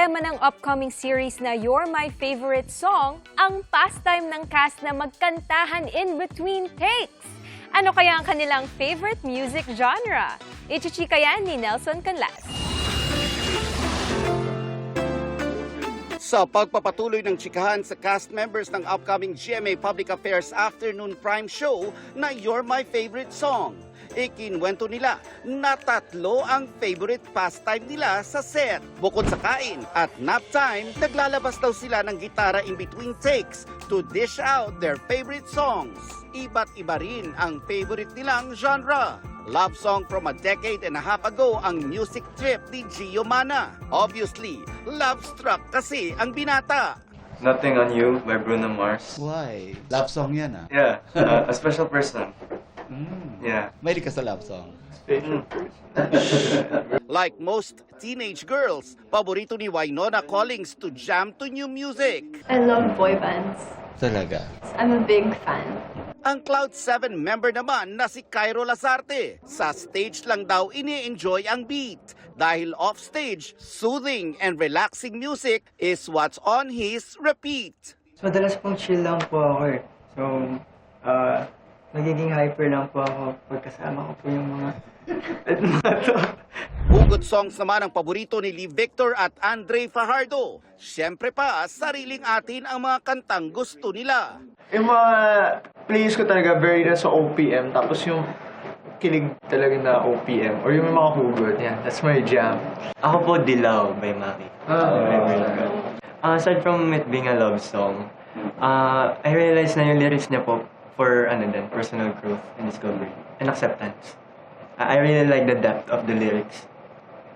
tema ng upcoming series na You're My Favorite Song, ang pastime ng cast na magkantahan in between takes. Ano kaya ang kanilang favorite music genre? Ichichika yan ni Nelson Canlas. Sa pagpapatuloy ng tsikahan sa cast members ng upcoming GMA Public Affairs Afternoon Prime Show na You're My Favorite Song, ikinwento nila na tatlo ang favorite pastime nila sa set. Bukod sa kain at nap time, naglalabas daw sila ng gitara in between takes to dish out their favorite songs. Iba't iba rin ang favorite nilang genre. Love song from a decade and a half ago ang music trip ni Gio Mana. Obviously, love struck kasi ang binata. Nothing on You by Bruno Mars. Why? Love song yan ah. Yeah, a special person. Yeah. Mahilig ka sa love song. Like most teenage girls, paborito ni Wynonna Collins to jam to new music. I love boy bands. Talaga? I'm a big fan. Ang Cloud7 member naman na si Cairo Lazarte, sa stage lang daw ini-enjoy ang beat. Dahil off-stage, soothing and relaxing music is what's on his repeat. So, madalas pong chill lang po ako eh. So, nagiging hyper lang po ako pagkasama ko po yung mga to. Hugot songs naman ang paborito ni Lee Victor at Andre Fajardo. Siyempre pa, sariling atin ang mga kantang gusto nila. Yung mga plays ko talaga very na sa OPM, tapos yung kilig talaga na OPM, or yung mga hugot, yeah, that's my jam. Ako po, Dilaw by Maki. Aside from it being a love song, I realized na yung lyrics niya po for personal growth and discovery and acceptance. I really like the depth of the lyrics.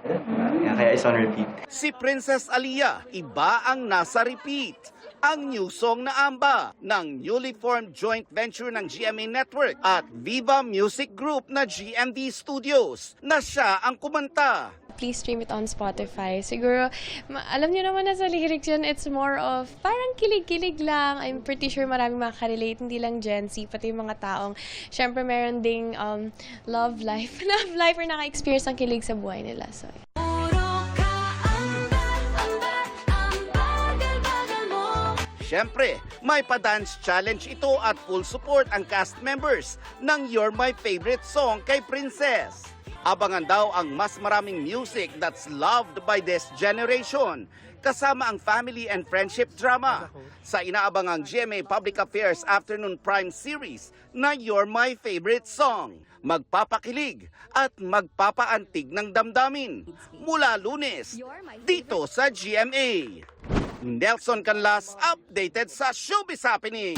Yeah, kaya it's on repeat. Si Princess Aliyah, iba ang nasa repeat. Ang new song na Amba ng newly formed joint venture ng GMA Network at Viva Music Group na GMV Studios na siya ang kumanta. Please stream it on Spotify. Siguro, alam niyo naman na sa lyrics yun, it's more of parang kilig-kilig lang. I'm pretty sure maraming makaka-relate, hindi lang Gen Z, pati yung mga taong, syempre meron ding love life or naka-experience ng kilig sa buhay nila. So, Siyempre, may pa-dance challenge ito at full support ang cast members ng You're My Favorite Song kay Princess. Abangan daw ang mas maraming music that's loved by this generation, kasama ang family and friendship drama sa inaabangang GMA Public Affairs Afternoon Prime Series na You're My Favorite Song. Magpapakilig at magpapaantig ng damdamin mula Lunes dito sa GMA. Nelson Canlas, updated sa Showbiz Happening.